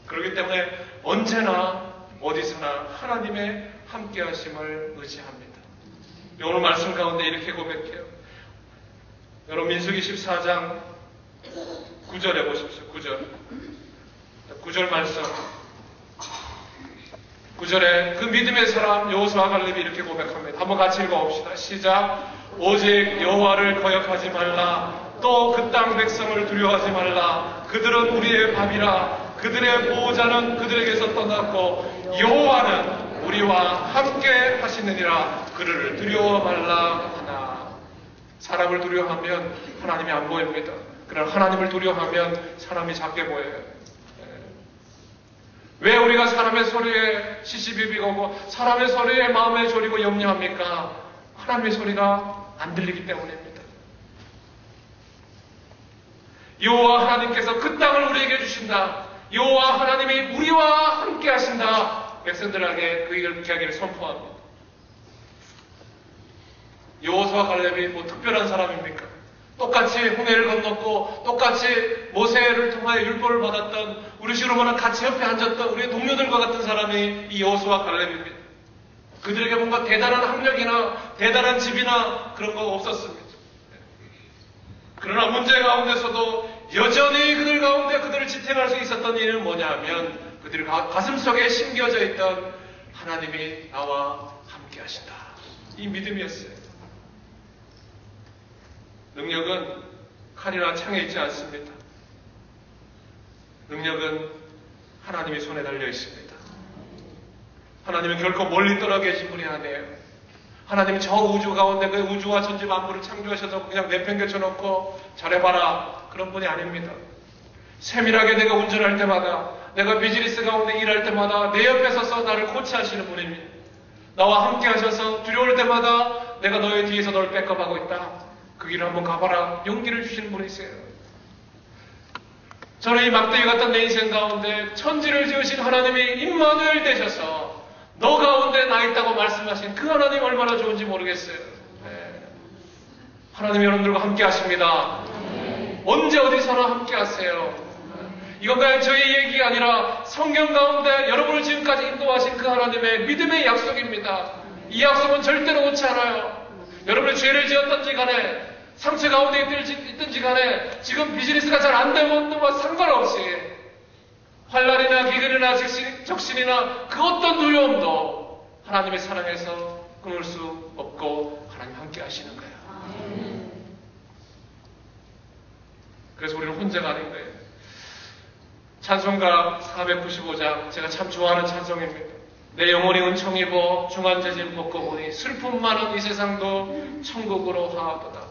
그렇기 때문에 언제나 어디서나 하나님의 함께하심을 의지합니다. 오늘 말씀 가운데 이렇게 고백해요. 여러분 민수기 14장 9절에 보십시오. 9절 말씀. 9절에 그 믿음의 사람 여호수아 갈렙이 이렇게 고백합니다. 한번 같이 읽어봅시다. 시작. 오직 여호와를 거역하지 말라. 또 그 땅 백성을 두려워하지 말라. 그들은 우리의 밥이라. 그들의 보호자는 그들에게서 떠났고 여호와는 우리와 함께 하시느니라. 그를 두려워 말라 하나. 사람을 두려워하면 하나님이 안 보입니다. 그러나 하나님을 두려워하면 사람이 작게 보여요. 왜 우리가 사람의 소리에 시시비비거고 사람의 소리에 마음에 졸이고 염려합니까? 하나님의 소리가 안 들리기 때문입니다. 여호와 하나님께서 그 땅을 우리에게 주신다. 여호와 하나님이 우리와 함께 하신다. 백성들에게 그 이야기를 선포합니다. 여호수아 갈렙이 뭐 특별한 사람입니까? 똑같이 홍해를 건넜고 똑같이 모세를 통하여 율법을 받았던 우리 식으로는 같이 옆에 앉았던 우리의 동료들과 같은 사람이 이 여호수아 갈렙입니다. 그들에게 뭔가 대단한 학력이나 대단한 집이나 그런 거 없었습니다. 그러나 문제 가운데서도 여전히 그들 가운데 그들을 지탱할 수 있었던 이유는 뭐냐 하면 그들 가슴속에 심겨져 있던 하나님이 나와 함께 하신다. 이 믿음이었어요. 능력은 칼이나 창에 있지 않습니다. 능력은 하나님의 손에 달려 있습니다. 하나님은 결코 멀리 떨어 계신 분이 아니에요. 하나님은 저 우주 가운데 그 우주와 전지 만물을 창조하셔서 그냥 내팽개쳐 놓고 잘해봐라 그런 분이 아닙니다. 세밀하게 내가 운전할 때마다 내가 비즈니스 가운데 일할 때마다 내 옆에 서서 나를 코치하시는 분입니다. 나와 함께 하셔서 두려울 때마다 내가 너의 뒤에서 너를 백업하고 있다. 그 길을 한번 가봐라. 용기를 주시는 분이세요. 저는 이 막대기 같은 내 인생 가운데 천지를 지으신 하나님이 임마누엘 되셔서 너 가운데 나 있다고 말씀하신 그 하나님 얼마나 좋은지 모르겠어요. 네. 하나님 여러분들과 함께 하십니다. 언제 어디서나 함께 하세요. 이건 그냥 저희 얘기가 아니라 성경 가운데 여러분을 지금까지 인도하신 그 하나님의 믿음의 약속입니다. 이 약속은 절대로 놓지 않아요. 여러분이 죄를 지었던지 간에 상처 가운데 있든지 간에 지금 비즈니스가 잘 안 되면 뭐 상관없이 환난이나 기근이나 적신이나 그 어떤 두려움도 하나님의 사랑에서 끊을 수 없고 하나님 함께 하시는 거예요. 그래서 우리는 혼자가 아닌 거예요. 찬송가 495장 제가 참 좋아하는 찬송입니다. 내 영혼이 은총 입어 중한재질 벗고보니 슬픔 많은 이 세상도 천국으로 하도다.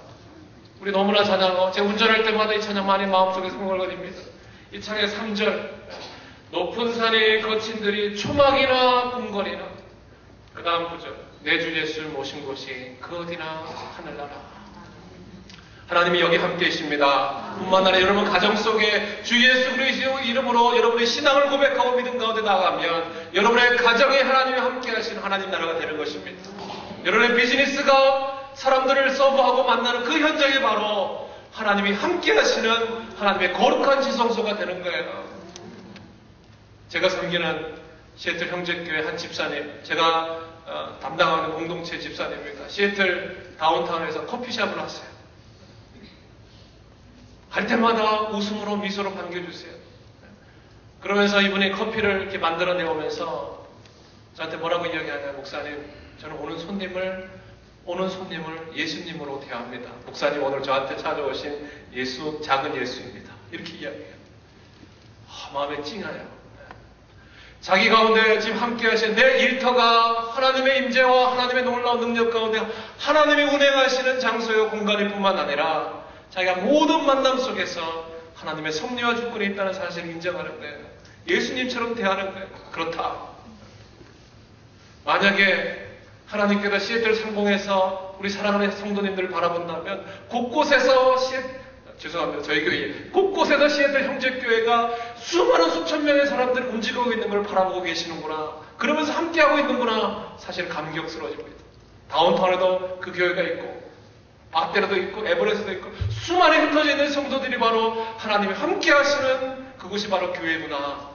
우리 너무나 찬양하고 제가 운전할 때마다 이 찬양 많이 마음속에 흥얼거립니다. 이 창의 3절 높은 산의 거친들이 초막이나 궁궐이나 그 다음 9절 내 주 예수를 모신 곳이 그 어디나 하늘나라. 하나님이 여기 함께 계십니다. 뿐만 아니라 여러분 가정 속에 주 예수 그리스도의 이름으로 여러분의 신앙을 고백하고 믿음 가운데 나가면 여러분의 가정에 하나님이 함께 하시는 하나님 나라가 되는 것입니다. 여러분의 비즈니스가 사람들을 서브하고 만나는 그 현장이 바로 하나님이 함께 하시는 하나님의 거룩한 지성소가 되는 거예요. 제가 섬기는 시애틀 형제교회 한 집사님, 제가 담당하는 공동체 집사님입니다. 시애틀 다운타운에서 커피숍을 왔어요. 갈 때마다 웃음으로 미소로 반겨주세요. 그러면서 이분이 커피를 이렇게 만들어내 오면서 저한테 뭐라고 이야기하냐, 목사님, 저는 오는 손님을 예수님으로 대합니다. 목사님 오늘 저한테 찾아오신 예수, 작은 예수입니다. 이렇게 이야기해요. 마음에 찡하요. 자기 가운데 지금 함께 하신 내 일터가 하나님의 임재와 하나님의 놀라운 능력 가운데 하나님이 운행하시는 장소요 공간일 뿐만 아니라 자기가 모든 만남 속에서 하나님의 섭리와 주권이 있다는 사실을 인정하는 거예요. 예수님처럼 대하는 거예요. 그렇다. 만약에 하나님께서 시애틀 상공에서 우리 사랑하는 성도님들을 바라본다면 곳곳에서 죄송합니다. 저희 교회 곳곳에서 시애틀 형제교회가 수많은 수천 명의 사람들이 움직이고 있는 걸 바라보고 계시는구나. 그러면서 함께하고 있는구나. 사실 감격스러워집니다. 다운타운에도 그 교회가 있고 바테라도 있고 에버레스도 있고 수많이 흩어져 있는 성도들이 바로 하나님이 함께 하시는 그곳이 바로 교회구나.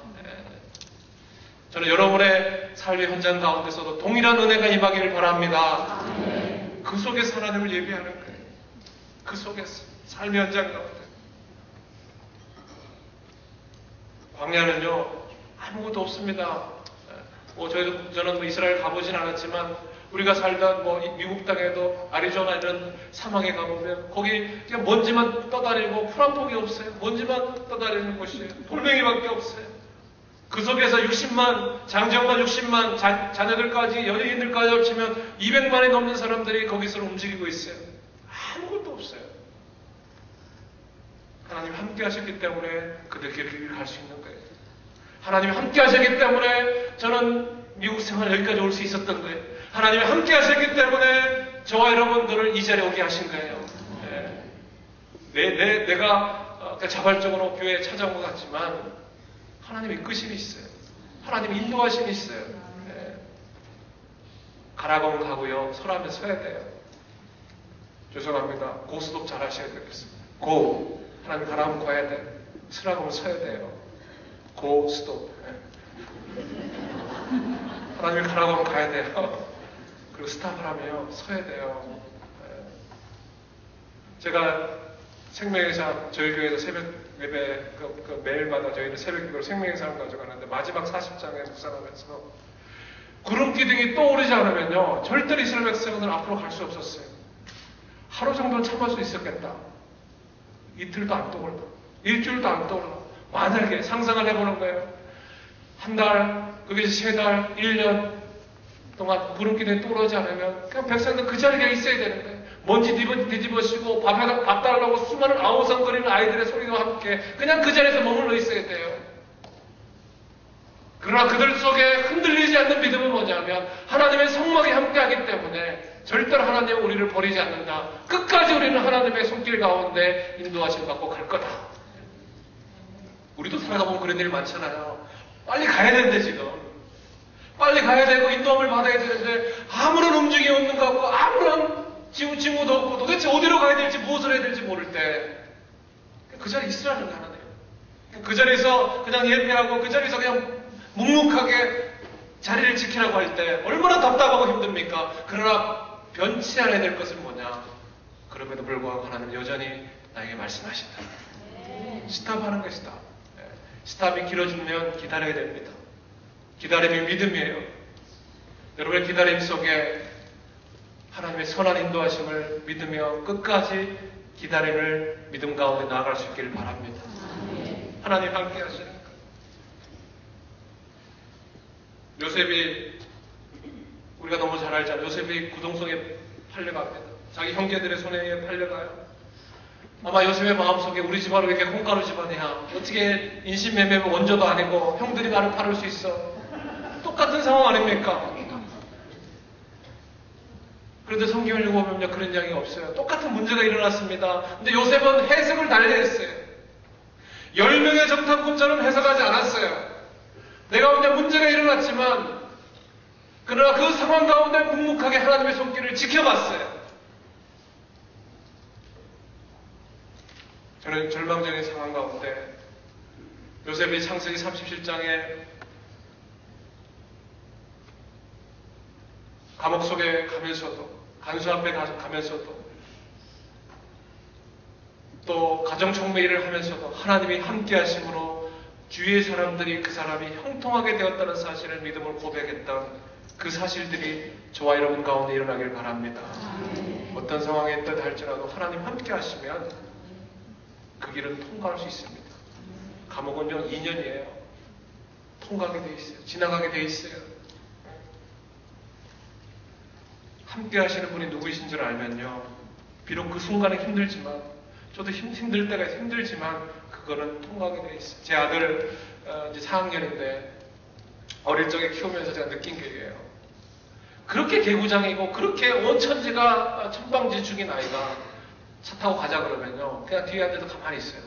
저는 여러분의 삶의 현장 가운데서도 동일한 은혜가 임하기를 바랍니다. 그 속에서 하나님을 예배하는 거예요. 그 속에서 삶의 현장 가운데. 광야는요 아무것도 없습니다. 저는 이스라엘 가보진 않았지만 우리가 살던 미국 땅에도 아리조나 이런 사막에 가보면 거기 그냥 먼지만 떠다니고 풀 한 폭이 없어요. 먼지만 떠다니는 곳이에요. 돌멩이밖에 없어요. 그 속에서 60만 장정만 60만 자녀들까지 연예인들까지 합치면 200만이 넘는 사람들이 거기서 움직이고 있어요. 아무것도 없어요. 하나님이 함께 하셨기 때문에 그들끼리 길을 갈 수 있는 거예요. 하나님이 함께 하셨기 때문에 저는 미국 생활 여기까지 올 수 있었던 거예요. 하나님이 함께 하셨기 때문에 저와 여러분들을 이 자리에 오게 하신 거예요. 내가 자발적으로 교회에 찾아온 것 같지만 하나님의 이끄심이 있어요. 하나님의 인도하심이 있어요. 가라고 하면 가고요. 서라면 서야 돼요. 죄송합니다. 고스톱 잘 하셔야 되겠습니다. 고. 하나님 가라면 가야 돼. 서라고 하면 서야 돼요. 고스톱. 하나님이 가라고 하면 가야 돼요. 그리고 스탑을 하면 서야 돼요. 제가 생명의상 저희 교회에서 새벽 예배 매일마다 저희는 새벽 기도로 생명의상을 가져가는데 마지막 40장에 묵상하면서 구름 기둥이 떠오르지 않으면요 절대로 이스라엘 백성은 앞으로 갈 수 없었어요. 하루 정도는 참을 수 있었겠다. 이틀도 안 떠올라. 일주일도 안 떠올라. 만약에 상상을 해보는 거예요. 한 달, 그게 3달, 1년 동안 구름 기둥이 떠오르지 않으면 그냥 백성들 그 자리에 있어야 되는 거예요. 먼지 뒤집어쓰고 밥 달라고 수많은 아우성거리는 아이들의 소리와 함께 그냥 그 자리에서 머물러 있어야 돼요. 그러나 그들 속에 흔들리지 않는 믿음은 뭐냐면 하나님의 성막이 함께하기 때문에 절대로 하나님은 우리를 버리지 않는다. 끝까지 우리는 하나님의 손길 가운데 인도하심 받고 갈 거다. 우리도 살아가보면 그런 일 많잖아요. 빨리 가야 되는데 지금. 빨리 가야 되고 인도함을 받아야 되는데 아무런 움직임이 없는 것 같고 아무런 징후도 없고 도대체 어디로 가야 될지 무엇을 해야 될지 모를 때 그 자리에 있으라는 거 하나네요. 그 자리에서 그냥 예배하고 그 자리에서 그냥 묵묵하게 자리를 지키라고 할 때 얼마나 답답하고 힘듭니까? 그러나 변치 않아야 될 것은 뭐냐? 그럼에도 불구하고 하나님 여전히 나에게 말씀하신다. 스탑하는 것이다. 스탑이 길어지면 기다려야 됩니다. 기다림이 믿음이에요. 여러분의 기다림 속에 하나님의 선한 인도하심을 믿으며 끝까지 기다림을 믿음 가운데 나아갈 수 있기를 바랍니다. 하나님 함께 하시는 것. 요셉이 우리가 너무 잘 알잖아요. 요셉이 구동성에 팔려갑니다. 자기 형제들의 손에 팔려가요. 아마 요셉의 마음속에 우리 집안은 왜 이렇게 콩가루 집안이야? 어떻게 인신매매면 원조도 아니고 형들이 나를 팔을 수 있어? 똑같은 상황 아닙니까? 그런데 성경을 읽어보면 그런 이야기가 없어요. 똑같은 문제가 일어났습니다. 근데 요셉은 해석을 달리했어요. 10명의 정탐꾼처럼 해석하지 않았어요. 내가 그냥 문제가 일어났지만 그러나 그 상황 가운데 묵묵하게 하나님의 손길을 지켜봤어요. 저는 절망적인 상황 가운데 요셉이 창세기 37장에 감옥 속에 가면서도 간수 앞에 가면서도 또 가정총매 일을 하면서도 하나님이 함께 하심으로 주위의 사람들이 그 사람이 형통하게 되었다는 사실을 믿음을 고백했던 그 사실들이 저와 여러분 가운데 일어나길 바랍니다. 어떤 상황에 있든 할지라도 하나님 함께 하시면 그 길은 통과할 수 있습니다. 감옥은요 2년이에요. 통과하게 돼 있어요. 지나가게 돼 있어요. 함께 하시는 분이 누구이신 줄 알면요. 비록 그 순간에 힘들지만 저도 힘들 때가 힘들지만 그거는 통과하게 돼 있어요. 제 아들 이제 4학년인데 어릴 적에 키우면서 제가 느낀 게예요. 그렇게 개구장이고 그렇게 온 천지가 천방지축인 아이가 차 타고 가자 그러면요. 그냥 뒤에 앉아서 가만히 있어요.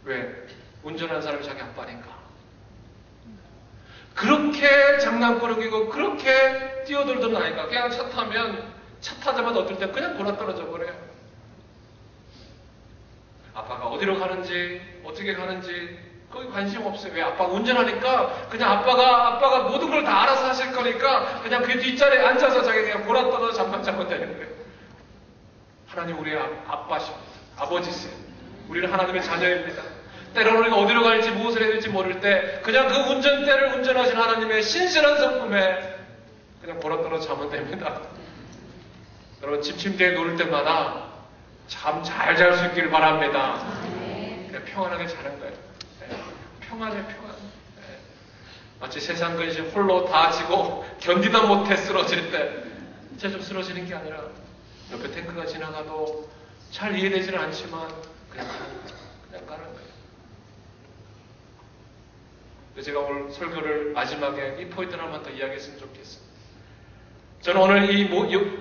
왜? 운전하는 사람이 자기 아빠니까. 그렇게 장난꾸러기고 그렇게 뛰어들던 아이가 그냥 차 타면 차 타자마자 어떨 때 그냥 돌아떨어져 버려요. 아빠가 어디로 가는지 어떻게 가는지 거기 관심 없어요. 왜? 아빠가 운전하니까 그냥 아빠가 모든 걸 다 알아서 하실 거니까 그냥 그 뒷자리에 앉아서 자기 그냥 돌아떨어져 잠만 자면 되는 거예요. 하나님 우리의 아빠십니다. 아버지세요. 우리는 하나님의 자녀입니다. 때로는 우리가 어디로 갈지 무엇을 해야 될지 모를 때 그냥 그 운전대를 운전하신 하나님의 신실한 성품에 그냥 돌아떨어져 자면 됩니다. 여러분 집 침대에 누울 때마다 잠 잘 잘 수 있기를 바랍니다. 그냥 평안하게 자는 거예요. 평안해. 마치 세상 근심 홀로 다 지고 견디다 못해 쓰러질 때 진짜 좀 쓰러지는 게 아니라 옆에 탱크가 지나가도 잘 이해되지는 않지만 그냥 가는 거예요. 제가 오늘 설교를 마지막에 이 포인트를 한번 더 이야기했으면 좋겠어요. 저는 오늘 이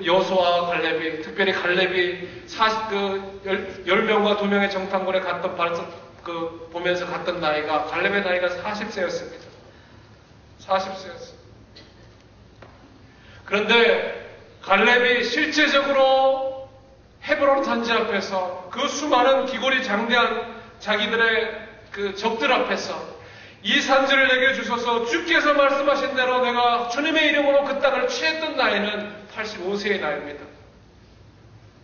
여호수아와 갈렙이, 특별히 갈렙이 10명과 2명의 정탐꾼에 갔던 보면서 갔던 나이가, 갈렙의 나이가 40세였습니다. 40세였어요. 그런데 갈렙이 실제적으로 헤브론 산지 앞에서 그 수많은 기골이 장대한 자기들의 그 적들 앞에서 이 산지를 내게 주셔서 주께서 말씀하신 대로 내가 주님의 이름으로 그 땅을 취했던 나이는 85세의 나이입니다.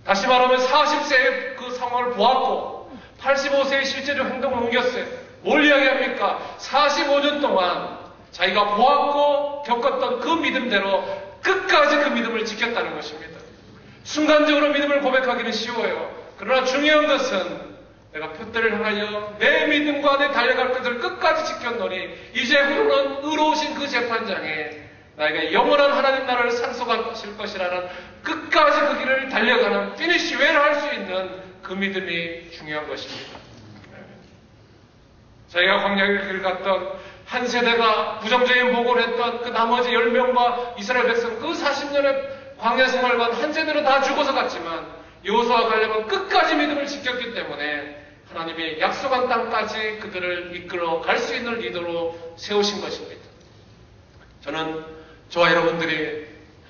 다시 말하면 40세의 그 상황을 보았고 85세의 실제로 행동을 옮겼어요. 뭘 이야기합니까? 45년 동안 자기가 보았고 겪었던 그 믿음대로 끝까지 그 믿음을 지켰다는 것입니다. 순간적으로 믿음을 고백하기는 쉬워요. 그러나 중요한 것은 내가 표대를 향하여 내 믿음과 내 달려갈 것을 끝까지 지켰노니 이제 후로는 의로우신 그 재판장에 나에게 영원한 하나님 나라를 상속하실 것이라는 끝까지 그 길을 달려가는 피니시 웨이를 할 수 있는 그 믿음이 중요한 것입니다. 자기가 광야의 길을 갔던 한 세대가 부정적인 보고를 했던 그 나머지 10명과 이스라엘 백성 그 40년의 광야 생활관 한 세대는 다 죽어서 갔지만 여호수아와 갈렙은 끝까지 믿음을 지켰기 때문에 하나님이 약속한 땅까지 그들을 이끌어 갈 수 있는 리더로 세우신 것입니다. 저는 저와 여러분들이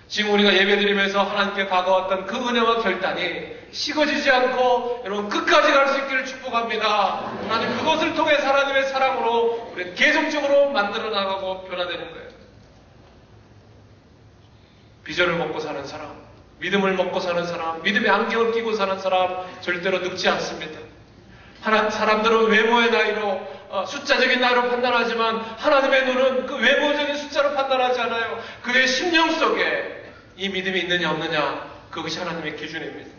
지금 우리가 예배드리면서 하나님께 다가왔던 그 은혜와 결단이 식어지지 않고 여러분 끝까지 갈 수 있기를 축복합니다. 하나님 그것을 통해 하나님의 사랑으로 우리는 계속적으로 만들어 나가고 변화되는 거예요. 비전을 먹고 사는 사람, 믿음을 먹고 사는 사람, 믿음의 안경을 끼고 사는 사람 절대로 늙지 않습니다. 사람들은 외모의 나이로 숫자적인 나이로 판단하지만 하나님의 눈은 그 외모적인 숫자로 판단하지 않아요. 그의 심령 속에 이 믿음이 있느냐 없느냐 그것이 하나님의 기준입니다.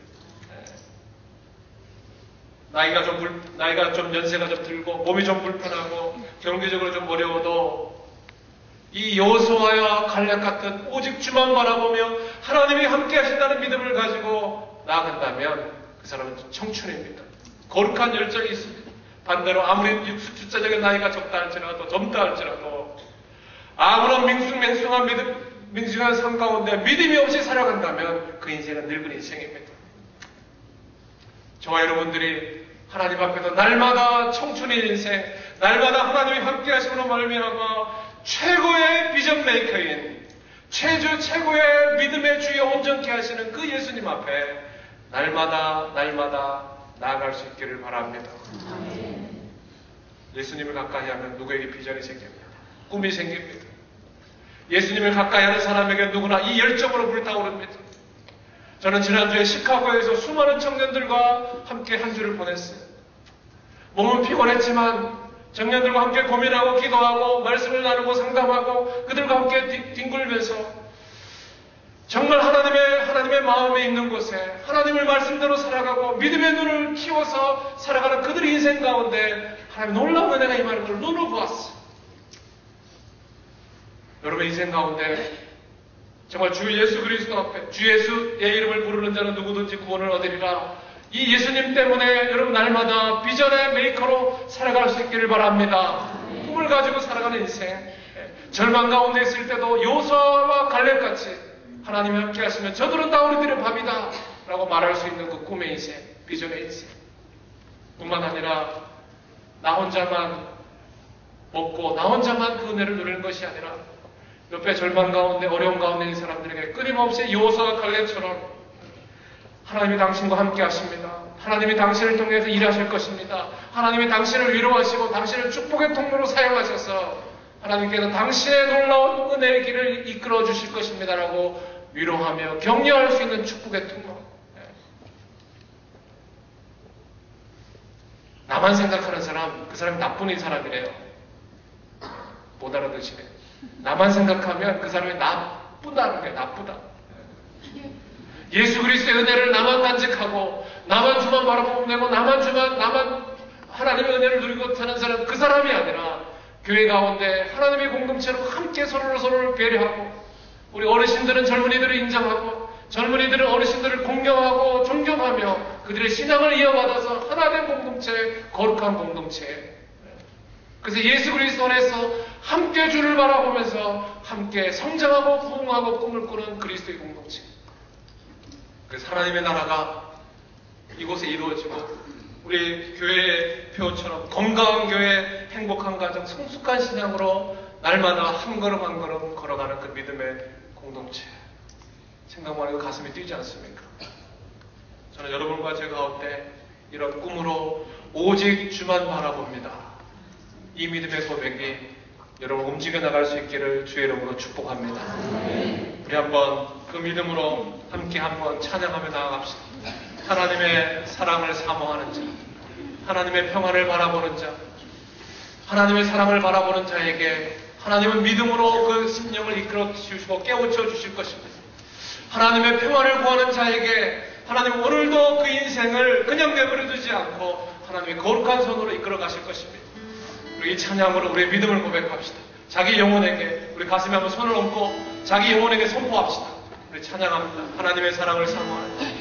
나이가 좀 연세가 좀 들고 몸이 좀 불편하고 경제적으로 좀 어려워도 이 여호수아와 갈렙 같은 오직 주만 바라보며 하나님이 함께 하신다는 믿음을 가지고 나아간다면 그 사람은 청춘입니다. 거룩한 열정이 있습니다. 반대로 아무리 숫자적인 나이가 적다 할지라도 젊다 할지라도 아무런 밍숭한 삶 가운데 믿음이 없이 살아간다면 그 인생은 늙은 인생입니다. 저와 여러분들이 하나님 앞에서 날마다 청춘의 인생, 날마다 하나님이 함께 하심으로 말미암아 최고의 비전 메이커인 최고의 믿음의 주에 온전케 하시는 그 예수님 앞에 날마다 나아갈 수 있기를 바랍니다. 예수님을 가까이 하면 누구에게 비전이 생깁니다. 꿈이 생깁니다. 예수님을 가까이 하는 사람에게 누구나 이 열정으로 불타오릅니다. 저는 지난주에 시카고에서 수많은 청년들과 함께 한 주를 보냈어요. 몸은 피곤했지만 청년들과 함께 고민하고 기도하고 말씀을 나누고 상담하고 그들과 함께 뒹굴면서 정말 하나님의 마음에 있는 곳에 하나님을 말씀대로 살아가고 믿음의 눈을 키워서 살아가는 그들의 인생 가운데 하나님의 놀라운 은혜가 임하는 걸 눈으로 보았어요. 여러분의 인생 가운데 정말 주 예수 그리스도 앞에 주 예수의 이름을 부르는 자는 누구든지 구원을 얻으리라. 이 예수님 때문에 여러분 날마다 비전의 메이커로 살아갈 수 있기를 바랍니다. 꿈을 가지고 살아가는 인생, 절망 가운데 있을 때도 여호수아와 갈렙같이 하나님이 함께 하시면 저들은 다 우리들의 밥이다 라고 말할 수 있는 그 꿈의 인생, 비전의 인생 뿐만 아니라 나 혼자만 먹고 나 혼자만 그 은혜를 누리는 것이 아니라 옆에 절망 가운데 어려움 가운데 있는 사람들에게 끊임없이 여호수아와 갈렙처럼 하나님이 당신과 함께 하십니다. 하나님이 당신을 통해서 일하실 것입니다. 하나님이 당신을 위로하시고 당신을 축복의 통로로 사용하셔서 하나님께서 당신의 놀라운 은혜의 길을 이끌어 주실 것입니다 라고 위로하며 격려할 수 있는 축복의 통로. 나만 생각하는 사람, 그 사람이 나쁜 사람이래요. 못 알아듣시네. 나만 생각하면 그 사람이 나쁘다는 거예요. 나쁘다. 예수 그리스도의 은혜를 나만 간직하고 나만 주만 바라보면 되고 나만 하나님의 은혜를 누리고 사는 사람, 그 사람이 아니라 교회 가운데 하나님의 공동체로 함께 서로를 배려하고 우리 어르신들은 젊은이들을 인정하고 젊은이들은 어르신들을 공경하고 존경하며 그들의 신앙을 이어받아서 하나된 공동체, 거룩한 공동체. 그래서 예수 그리스도 안에서 함께 주를 바라보면서 함께 성장하고 부흥하고 꿈을 꾸는 그리스도의 공동체. 그래서 하나님의 나라가 이곳에 이루어지고 우리 교회의 표처럼 건강한 교회, 행복한 가정, 성숙한 신앙으로 날마다 한 걸음 한 걸음 걸어가는 그 믿음의 공동체. 생각만 해도 가슴이 뛰지 않습니까? 저는 여러분과 제 가운데 이런 꿈으로 오직 주만 바라봅니다. 이 믿음의 고백이 여러분 움직여 나갈 수 있기를 주의 이름으로 축복합니다. 우리 한번 그 믿음으로 함께 한번 찬양하며 나아갑시다. 하나님의 사랑을 사모하는 자, 하나님의 평안을 바라보는 자, 하나님의 사랑을 바라보는 자에게 하나님은 믿음으로 그 심령을 이끌어 주시고 깨우쳐 주실 것입니다. 하나님의 평안을 구하는 자에게 하나님은 오늘도 그 인생을 그냥 내버려 두지 않고 하나님의 거룩한 손으로 이끌어 가실 것입니다. 우리 이 찬양으로 우리의 믿음을 고백합시다. 자기 영혼에게 우리 가슴에 한번 손을 얹고 자기 영혼에게 선포합시다. 우리 찬양합니다. 하나님의 사랑을 사모하는 자.